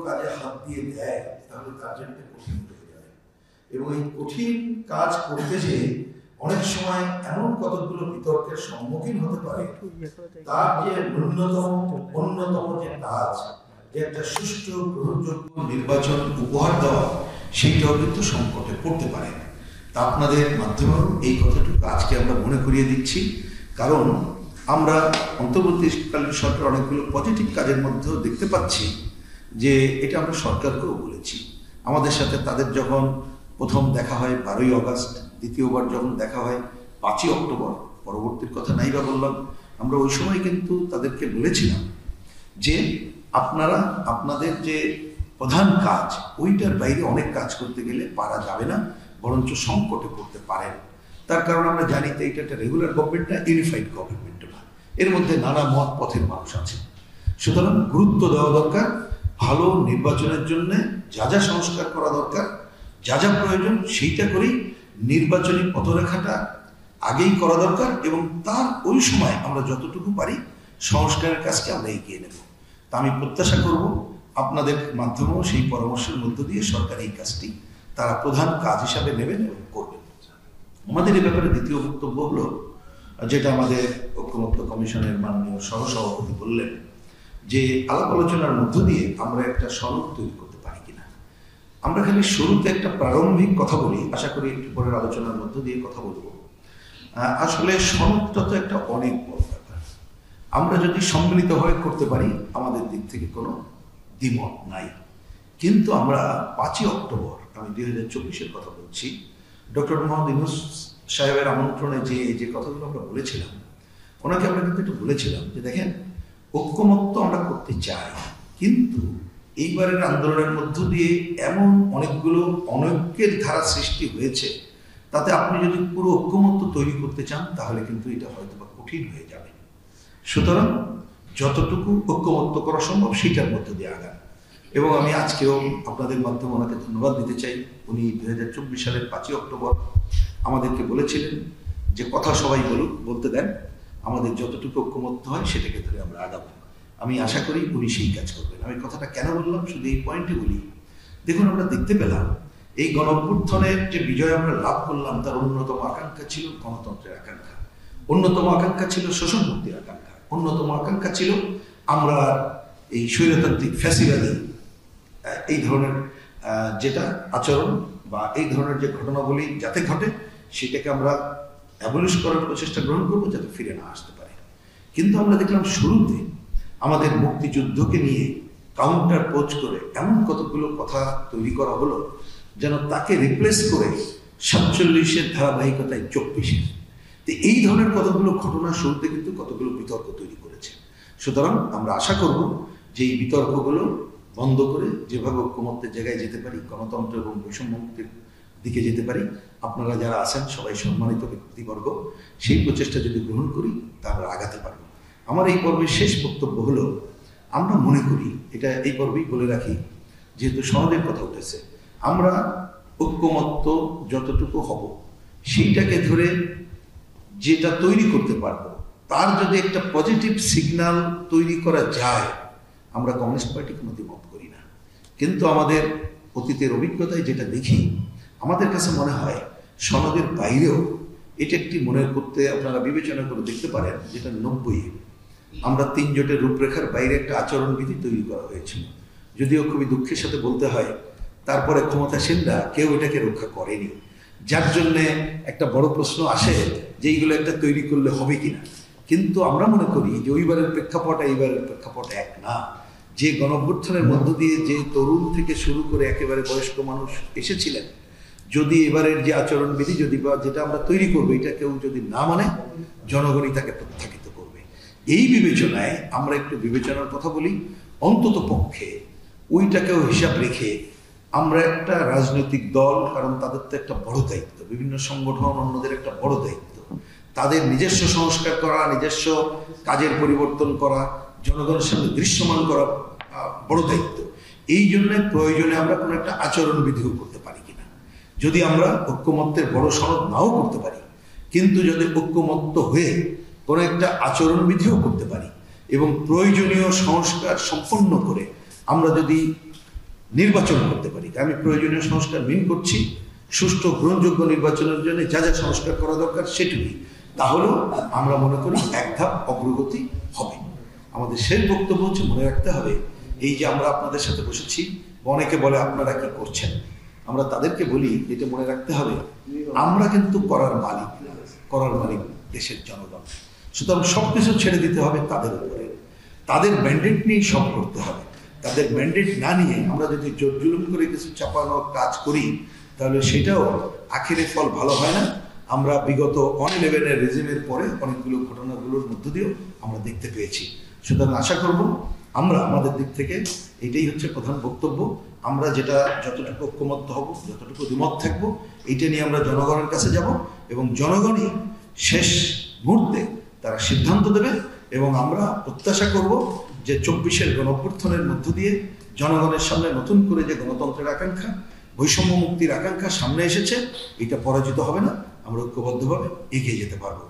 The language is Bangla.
কাজে হাত দিয়ে দেয় তাহলে তার জন্য কঠিন হয়ে যাবে। এবং এই কঠিন কাজ করতে যে অনেক সময় এমন কতগুলো বিতর্কের সম্মুখীন হতে পারে, তার যে অন্যতম যে কাজ, যে একটা সুষ্ঠু গ্রহণযোগ্য নির্বাচন উপহার দেওয়া, সেইটাও কিন্তু সংকটে পড়তে পারে। তা আপনাদের মাধ্যমেও এই কথাটুকু আজকে আমরা মনে করিয়ে দিচ্ছি। কারণ আমরা অন্তর্বর্তীকালীন সরকার অনেকগুলো পজিটিভ কাজের মধ্যেও দেখতে পাচ্ছি যে এটা আমরা সরকারকেও বলেছি। আমাদের সাথে তাদের যখন প্রথম দেখা হয় 12ই অগাস্ট, দ্বিতীয়বার যখন দেখা হয় 5ই অক্টোবর, পরবর্তীর কথা নাই বা বললাম, আমরা ওই সময় কিন্তু তাদেরকে বলেছিলাম যে আপনারা আপনাদের যে প্রধান কাজ ওইটার বাইরে অনেক কাজ করতে গেলে পারা যাবে না, বরঞ্চ সংকটে পড়তে পারেন। তার কারণ আমরা জানি তো এটা একটা রেগুলার গভর্নমেন্ট না, ইউনিফাইড গভর্নমেন্ট না, এর মধ্যে নানা মত পথের মানুষ আছে। সুতরাং গুরুত্ব দেওয়া দরকার ভালো নির্বাচনের জন্য, যা যা সংস্কার করা দরকার, যা যা প্রয়োজন সেইটা করেই নির্বাচনী পথরেখাটা আগেই করা দরকার। এবং তার ওই সময় আমরা যতটুকু পারি সংস্কারের কাজকে আমরা এগিয়ে নেব। তা আমি প্রত্যাশা করব আপনাদের মাধ্যমেও সেই পরামর্শের মধ্য দিয়ে সরকার এই কাজটি তারা প্রধান কাজ হিসাবে নেবেন এবং করবেন। আমাদের এই ব্যাপারে দ্বিতীয় বক্তব্য হলো যেটা আমাদের ঐক্যমত্য কমিশনের মাননীয় সহসভাপতি বললেন, যে আলাপ আলোচনার মধ্য দিয়ে আমরা একটা সনদ তৈরি করতে পারি কিনা। আমরা খালি শুরুতে একটা প্রারম্ভিক কথা বলি, আশা করি একটু পরের আলোচনার মধ্য দিয়ে কথা বলবো। আসলে সনদটা তো একটা অনেক বড় ব্যাপার। আমরা যদি সম্মিলিত হয়ে করতে পারি আমাদের দিক থেকে কোনো দ্বিমত নাই। কিন্তু আমরা 5ই অক্টোবর, আমি 2024-এর কথা বলছি, ডক্টর মোহাম্মদ ইউনূস সাহেবের আমন্ত্রণে যে কথাগুলো আমরা বলেছিলাম, ওনাকে আমরা কিন্তু একটু বলেছিলাম যে দেখেন, ঐক্যমত্য আমরা করতে চাই, কিন্তু এইবারের আন্দোলনের মধ্য দিয়ে এমন অনেকগুলো অনৈক্যের ধারা সৃষ্টি হয়েছে, তাতে আপনি যদি পুরো ঐক্যমত্য তৈরি করতে চান তাহলে কিন্তু এটা হয়তো বা কঠিন হয়ে যাবে। সুতরাং যতটুকু ঐক্যমত্য করা সম্ভব সেইটার মধ্য দিয়ে আগান। এবং আমি আজকেও আপনাদের মাধ্যমে ওনাকে ধন্যবাদ দিতে চাই। উনি 2024 সালের 5ই অক্টোবর আমাদেরকে বলেছিলেন যে কথা সবাই বলতে দেন, আমাদের যতটুকু ঐক্যমত্য হয় সেটাকে ধরে আমরা আগাবো। আমি আশা করি উনি সেই কাজ করবেন। আমি কথাটা কেন বললাম শুধু এই পয়েন্টে বলি, দেখুন আমরা দেখতে পেলাম এই গণঅভ্যুত্থানের যে বিজয় আমরা লাভ করলাম, তার অন্যতম আকাঙ্ক্ষা ছিল গণতন্ত্রের আকাঙ্ক্ষা, অন্যতম আকাঙ্ক্ষা ছিল শোষণ মুক্তির আকাঙ্ক্ষা, অন্যতম আকাঙ্ক্ষা ছিল আমরা এই স্বৈরতান্ত্রিক ফ্যাসিবাদী এই ধরনের যেটা আচরণ বা এই ধরনের যে ঘটনাবলী যাতে ঘটে সেটাকে আমরা অ্যাবলিশ করার প্রচেষ্টা গ্রহণ করবো, যাতে ফিরে না আসতে পারে। কিন্তু আমরা দেখলাম শুরুতে আমাদের মুক্তিযুদ্ধকে নিয়ে কাউন্টার পোজ করে এমন কতগুলো কথা তৈরি করা হলো যেন তাকে রিপ্লেস করে 47-এর ধারাবাহিকতায় 24-এর। তো এই ধরনের কতগুলো ঘটনা শুরুতে কিন্তু কতগুলো বিতর্ক তৈরি করেছে। সুতরাং আমরা আশা করব যে এই বিতর্কগুলো বন্ধ করে যেভাবে ঐক্যমত্যের জায়গায় যেতে পারি, গণতন্ত্র এবং বৈষম্য মুক্তির দিকে যেতে পারি, আপনারা যারা আছেন সবাই সম্মানিত ব্যক্তিবর্গ, সেই প্রচেষ্টা যদি গ্রহণ করি তা আমরা আগাতে পারব। আমার এই পর্বের শেষ বক্তব্য হলো, আমরা মনে করি, এটা এই পর্বেই বলে রাখি যেহেতু সনদের কথা উঠেছে, আমরা ঐক্যমত্য যতটুকু হব সেইটাকে ধরে যেটা তৈরি করতে পারবো, তার যদি একটা পজিটিভ সিগন্যাল তৈরি করা যায়, আমরা কমিউনিস্ট পার্টি কোনো দ্বিমত করি না। কিন্তু আমাদের অতীতের অভিজ্ঞতায় যেটা দেখি, আমাদের কাছে মনে হয় সনদের বাইরেও এটা একটি মনে করতে আপনারা বিবেচনা করে দেখতে পারেন, যেটা 90-এ আমরা 3 জোটের রূপরেখার বাইরে একটা আচরণবিধি তৈরি করা হয়েছিল। যদিও খুবই দুঃখের সাথে বলতে হয় তারপরে ক্ষমতাসীনরা কেউ এটাকে রক্ষা করেনি, যার জন্যে একটা বড় প্রশ্ন আসে যে এইগুলো একটা তৈরি করলে হবে কিনা। কিন্তু আমরা মনে করি যে ওইবারের প্রেক্ষাপট এইবারের প্রেক্ষাপট এক না। যে গণঅভ্যুত্থানের মধ্য দিয়ে যে তরুণ থেকে শুরু করে একেবারে বয়স্ক মানুষ এসেছিলেন, যদি এবারের যে আচরণবিধি যদি বা যেটা আমরা তৈরি করবো এটা কেউ যদি না মানে, জনগণই তাকে প্রত্যাখ্যাত করবে। এই বিবেচনায় আমরা একটু বিবেচনার কথা বলি, অন্তত পক্ষে ওইটাকেও হিসাব রেখে আমরা একটা রাজনৈতিক দল, কারণ তাদের তো একটা বড় দায়িত্ব, বিভিন্ন সংগঠন অন্যদের একটা বড় দায়িত্ব, তাদের নিজস্ব সংস্কার করা, নিজস্ব কাজের পরিবর্তন করা, জনগণের সামনে দৃশ্যমান করা বড় দায়িত্ব। এই জন্য প্রয়োজনে আমরা কোনো একটা আচরণবিধিও করতে পারি কিনা। যদি আমরা ঐক্যমত্যের বড় সনদ নাও করতে পারি, কিন্তু যদি ঐক্যমত্য হয়ে কোনো একটা আচরণবিধিও করতে পারি এবং প্রয়োজনীয় সংস্কার সম্পন্ন করে আমরা যদি নির্বাচন করতে পারি। আমি প্রয়োজনীয় সংস্কার মিন করছি, সুষ্ঠু গ্রহণযোগ্য নির্বাচনের জন্য যা যা সংস্কার করা দরকার সেটুকুই। তাহলেও আমরা মনে করি এক ধাপ অগ্রগতি হবে। আমাদের শেষ বক্তব্য হচ্ছে, মনে রাখতে হবে এই যে আমরা আপনাদের সাথে বসেছি, অনেকে বলে আপনারা কি করছেন, আমরা তাদেরকে বলি এটা মনে রাখতে হবে আমরা কিন্তু করার মালিক না, করার মালিক দেশের জনগণ। সুতরাং সবকিছু ছেড়ে দিতে হবে তাদের উপরে, তাদের ম্যান্ডেট নিয়ে সব করতে হবে। তাদের ম্যান্ডেট না নিয়ে আমরা যদি জোর জুলুম করে কিছু চাপানোর কাজ করি তাহলে সেটাও আখেরে ফল ভালো হয় না। আমরা বিগত 11/11 রেজিমের পরে অনেকগুলো ঘটনাগুলোর মধ্য দিয়েও আমরা দেখতে পেয়েছি। সুতরাং আশা করব আমরা আমাদের দিক থেকে এটাই হচ্ছে প্রধান বক্তব্য, আমরা যেটা যতটুকু ঐক্যমত্য হব, যতটুকু দ্বিমত থাকবো, এইটা নিয়ে আমরা জনগণের কাছে যাব এবং জনগণই শেষ মুহূর্তে তারা সিদ্ধান্ত দেবে। এবং আমরা প্রত্যাশা করব যে 24-এর গণঅভ্যুত্থানের মধ্য দিয়ে জনগণের সামনে নতুন করে যে গণতন্ত্রের আকাঙ্ক্ষা, বৈষম্য মুক্তির আকাঙ্ক্ষা সামনে এসেছে, এটা পরাজিত হবে না, আমরা ঐক্যবদ্ধভাবে এগিয়ে যেতে পারবো।